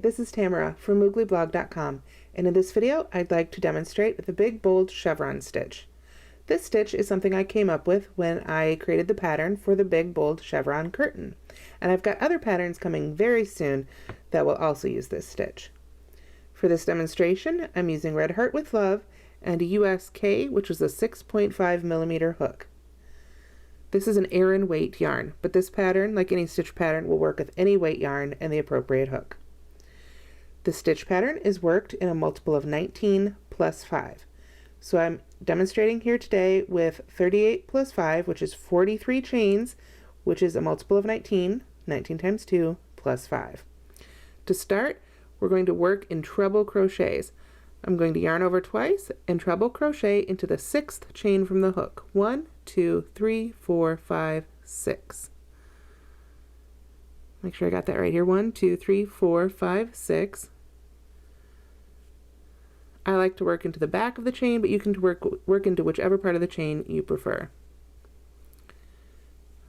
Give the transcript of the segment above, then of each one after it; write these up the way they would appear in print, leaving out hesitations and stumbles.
this is Tamara from mooglyblog.com, and in this video I'd like to demonstrate the big bold chevron stitch. This stitch is something I came up with when I created the pattern for the big bold chevron curtain, and I've got other patterns coming very soon that will also use this stitch. For this demonstration I'm using Red Heart with Love and a USK, which is a 6.5mm hook. This is an Aran weight yarn, but this pattern, like any stitch pattern, will work with any weight yarn and the appropriate hook. The stitch pattern is worked in a multiple of 19 plus 5. So I'm demonstrating here today with 38 plus 5, which is 43 chains, which is a multiple of 19, 19 times 2, plus 5. To start, we're going to work in treble crochets. I'm going to yarn over twice and treble crochet into the 6th chain from the hook. 1, 2, 3, 4, 5, 6. Make sure I got that right here. 1, 2, 3, 4, 5, 6. I like to work into the back of the chain, but you can work into whichever part of the chain you prefer.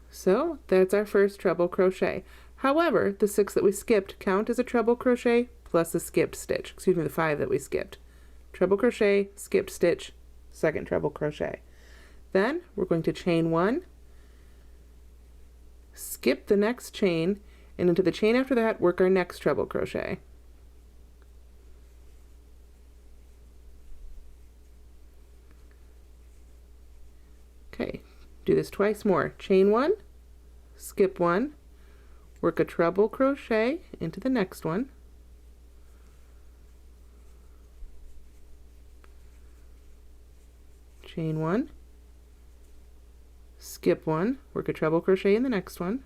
So that's our first treble crochet. However, the 6 that we skipped count as a treble crochet plus a skipped stitch. Excuse me, the 5 that we skipped. Treble crochet, skipped stitch, second treble crochet. Then we're going to chain 1, skip the next chain, and into the chain after that work our next treble crochet. Okay, do this twice more. Chain 1, skip 1, work a treble crochet into the next one, chain 1, skip 1, work a treble crochet in the next one,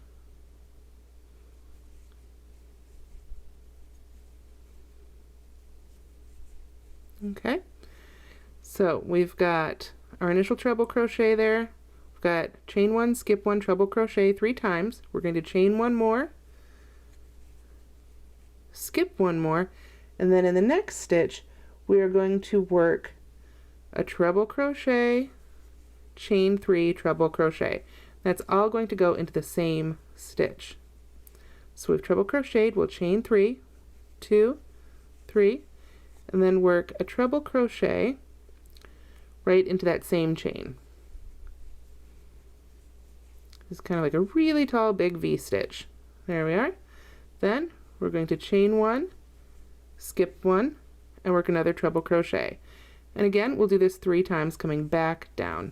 okay, so we've got our initial treble crochet there. We've got chain 1, skip 1, treble crochet 3 times. We're going to chain 1 more, skip 1 more, and then in the next stitch we are going to work a treble crochet, chain 3, treble crochet. That's all going to go into the same stitch. So we've treble crocheted, we'll chain 3, 2, 3, and then work a treble crochet right into that same chain. It's kind of like a really tall big V stitch. There we are. Then we're going to chain 1, skip 1, and work another treble crochet. And again, we'll do this 3 times, coming back down.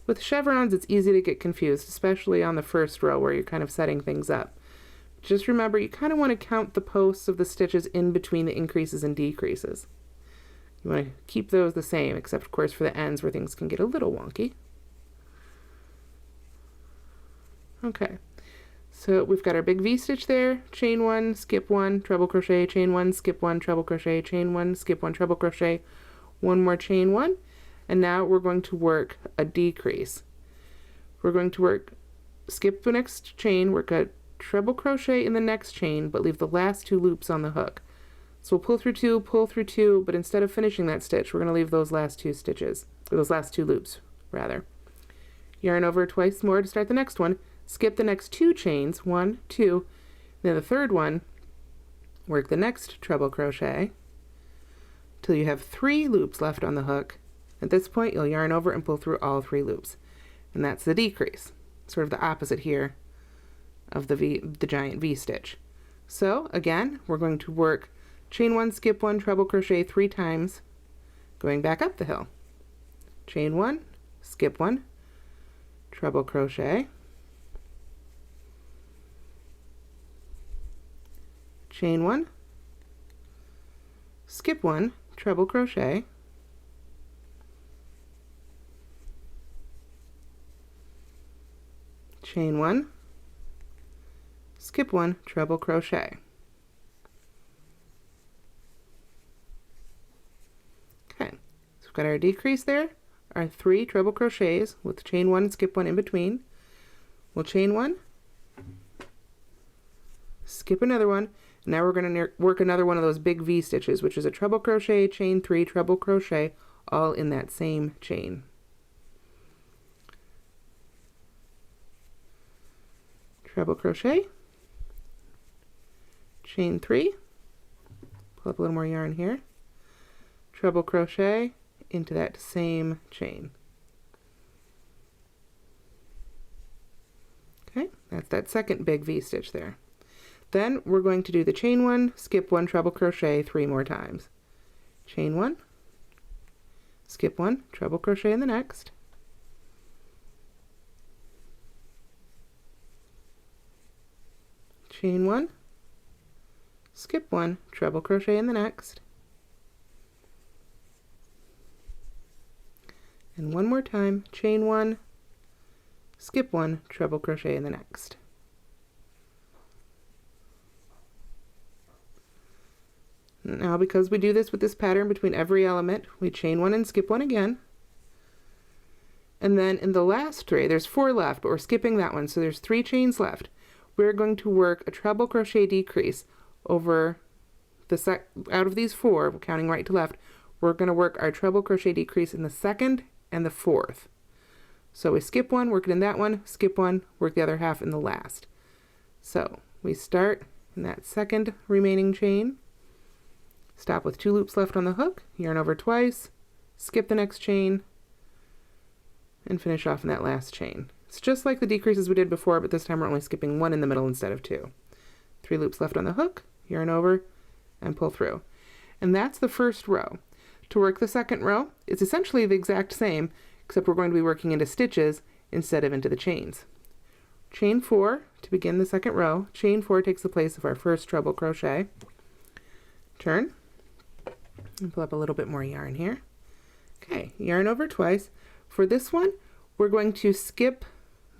With chevrons, it's easy to get confused, especially on the first row where you're kind of setting things up. Just remember, you kind of want to count the posts of the stitches in between the increases and decreases. You want to keep those the same, except of course for the ends where things can get a little wonky. Okay. So we've got our big V stitch there, chain 1, skip 1, treble crochet, chain 1, skip 1, treble crochet, chain 1, skip 1, treble crochet, 1 more chain 1, and now we're going to work a decrease. We're going to skip the next chain, work a treble crochet in the next chain, but leave the last 2 loops on the hook. So we'll pull through 2, but instead of finishing that stitch, we're going to leave those last 2 stitches, or those last 2 loops, rather. Yarn over twice more to start the next one. Skip the next 2 chains, 1, 2, then the third one, work the next treble crochet till you have 3 loops left on the hook. At this point you'll yarn over and pull through all 3 loops, and that's the decrease, sort of the opposite here of the giant V stitch. So again, we're going to work chain 1, skip 1, treble crochet 3 times, going back up the hill. Chain 1, skip 1, treble crochet, chain 1, skip 1, treble crochet, chain 1, skip 1, treble crochet. Okay, so we've got our decrease there, our 3 treble crochets with chain 1 and skip 1 in between. We'll chain 1, skip another one. Now we're going to work another one of those big V stitches, which is a treble crochet, chain 3, treble crochet, all in that same chain. treble crochet, chain 3, pull up a little more yarn here, treble crochet into that same chain. Okay, that's that second big V-stitch there. Then we're going to do the chain 1, skip 1, treble crochet 3 more times. Chain 1, skip 1, treble crochet in the next. Chain 1, skip 1, treble crochet in the next. And one more time, chain 1, skip 1, treble crochet in the next. Now, because we do this with this pattern between every element, we chain 1 and skip 1 again. And then in the last 3, there's 4 left, but we're skipping that one, so there's 3 chains left. We're going to work a treble crochet decrease over the out of these 4, counting right to left, we're going to work our treble crochet decrease in the second and the fourth. So we skip 1, work it in that one, skip 1, work the other half in the last. So we start in that second remaining chain, stop with 2 loops left on the hook, yarn over twice, skip the next chain, and finish off in that last chain. It's just like the decreases we did before, but this time we're only skipping 1 in the middle instead of 2. 3 loops left on the hook, yarn over, and pull through. And that's the first row. To work the second row, it's essentially the exact same, except we're going to be working into stitches instead of into the chains. Chain 4 to begin the second row. Chain 4 takes the place of our first treble crochet. Turn, and pull up a little bit more yarn here. Okay, yarn over twice. For this one, we're going to skip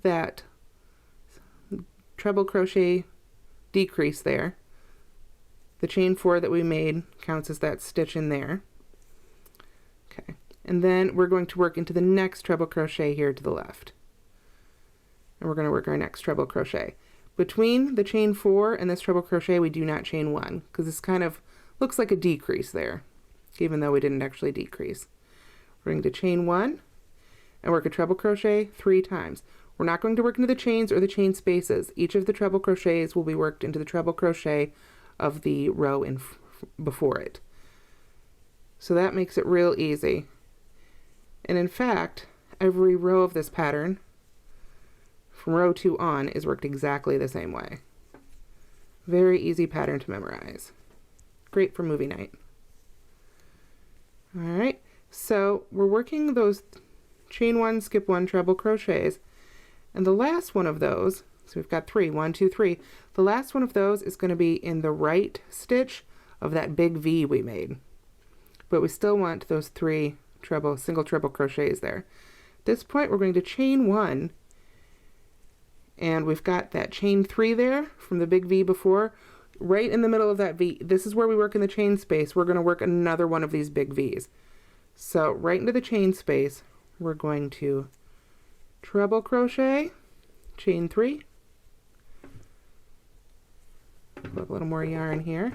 that treble crochet decrease there. The chain 4 that we made counts as that stitch in there. Okay, and then we're going to work into the next treble crochet here to the left. And we're going to work our next treble crochet. Between the chain 4 and this treble crochet, we do not chain 1, because this kind of looks like a decrease there, even though we didn't actually decrease. We're going to chain 1 and work a treble crochet 3 times. We're not going to work into the chains or the chain spaces. Each of the treble crochets will be worked into the treble crochet of the row before it. So that makes it real easy. And in fact, every row of this pattern from row 2 on is worked exactly the same way. Very easy pattern to memorize. Great for movie night. All right, so we're working those chain 1, skip 1, treble crochets, and the last one of those, so we've got 3, 1, 2, 3, the last one of those is going to be in the right stitch of that big V we made, but we still want those 3 single treble crochets there. At this point, we're going to chain 1, and we've got that chain 3 there from the big V before. Right in the middle of that V, this is where we work in the chain space. We're going to work another one of these big V's. So right into the chain space, we're going to treble crochet, chain 3, put a little more yarn here,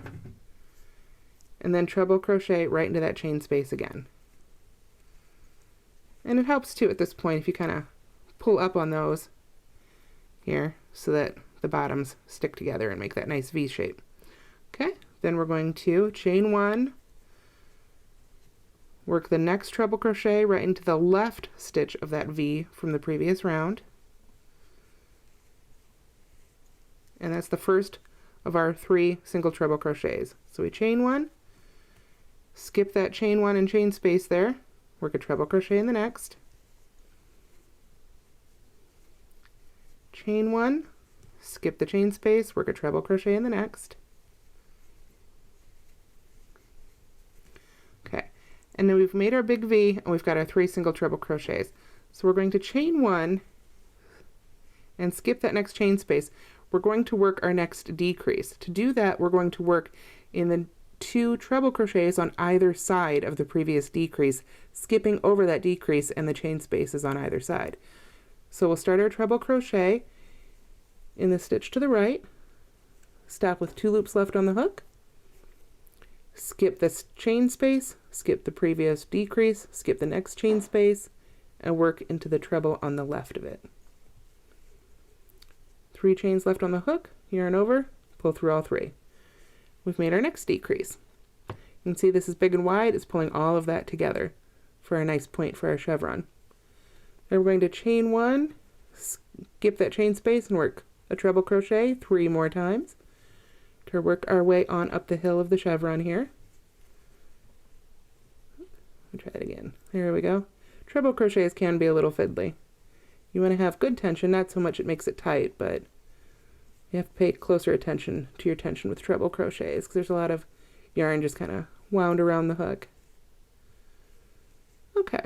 and then treble crochet right into that chain space again. And it helps too at this point if you kind of pull up on those here so that the bottoms stick together and make that nice V shape. Okay, then we're going to chain 1, work the next treble crochet right into the left stitch of that V from the previous round. And that's the first of our 3 single treble crochets. So we chain 1, skip that chain 1 and chain space there, work a treble crochet in the next, chain 1, skip the chain space, work a treble crochet in the next. Okay, and then we've made our big V and we've got our 3 single treble crochets. So we're going to chain 1 and skip that next chain space. We're going to work our next decrease. To do that, we're going to work in the 2 treble crochets on either side of the previous decrease, skipping over that decrease and the chain spaces on either side. So we'll start our treble crochet in the stitch to the right, stop with 2 loops left on the hook, skip this chain space, skip the previous decrease, skip the next chain space, and work into the treble on the left of it. 3 chains left on the hook, yarn over, pull through all 3. We've made our next decrease. You can see this is big and wide. It's pulling all of that together for a nice point for our chevron. Then we're going to chain 1, skip that chain space and work a treble crochet 3 more times to work our way on up the hill of the chevron here. Let me try that again. There we go. Treble crochets can be a little fiddly. You want to have good tension, not so much it makes it tight, but you have to pay closer attention to your tension with treble crochets because there's a lot of yarn just kind of wound around the hook. Okay,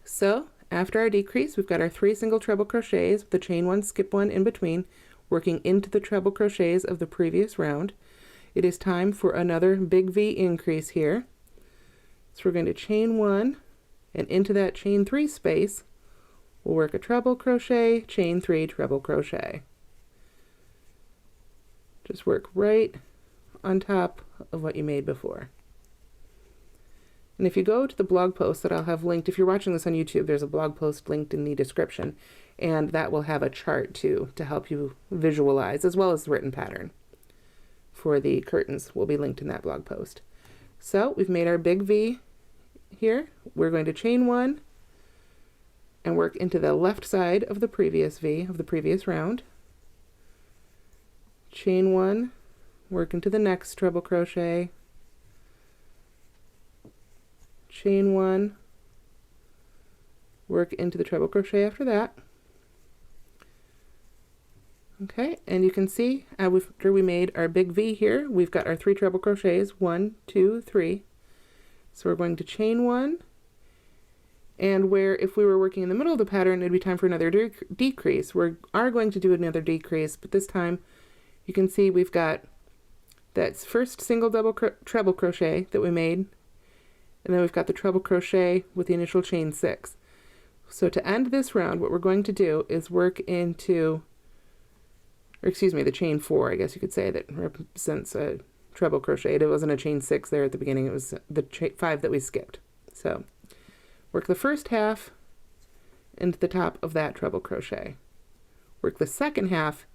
so after our decrease, we've got our 3 single treble crochets with the chain 1, skip 1 in between, working into the treble crochets of the previous round. It is time for another big V increase here. So we're going to chain 1, and into that chain 3 space, we'll work a treble crochet, chain 3, treble crochet. Just work right on top of what you made before. And if you go to the blog post that I'll have linked, if you're watching this on YouTube, there's a blog post linked in the description, and that will have a chart too to help you visualize, as well as the written pattern for the curtains will be linked in that blog post. So we've made our big V here. We're going to chain 1 and work into the left side of the previous V of the previous round. Chain 1, work into the next treble crochet, chain 1, work into the treble crochet after that. Okay, and you can see after we made our big V here, we've got our 3 treble crochets, 1, 2, 3. So we're going to chain 1, and where if we were working in the middle of the pattern, it'd be time for another decrease. We are going to do another decrease, but this time you can see we've got that first single treble crochet that we made, and then we've got the treble crochet with the initial chain 6. So to end this round, what we're going to do is work into, or excuse me, the chain 4, I guess you could say, that represents a treble crochet. It wasn't a chain 6 there at the beginning, it was the 5 that we skipped. So work the first half into the top of that treble crochet. Work the second half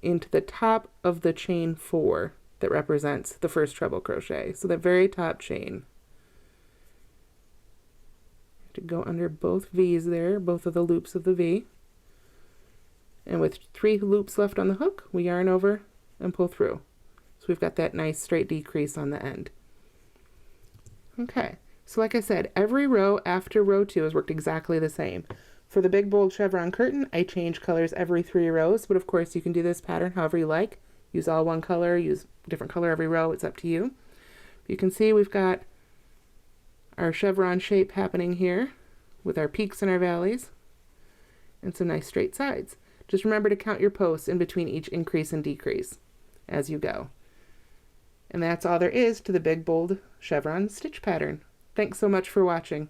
into the top of the chain 4 that represents the first treble crochet. So the very top chain. To go under both V's there, both of the loops of the V. And with 3 loops left on the hook, we yarn over and pull through. So we've got that nice straight decrease on the end. Okay, so like I said, every row after row 2 has worked exactly the same. For the big bold chevron curtain, I change colors every 3 rows, but of course you can do this pattern however you like. Use all one color, use a different color every row, it's up to you. You can see we've got our chevron shape happening here with our peaks and our valleys and some nice straight sides. Just remember to count your posts in between each increase and decrease as you go. And that's all there is to the big bold chevron stitch pattern. Thanks so much for watching.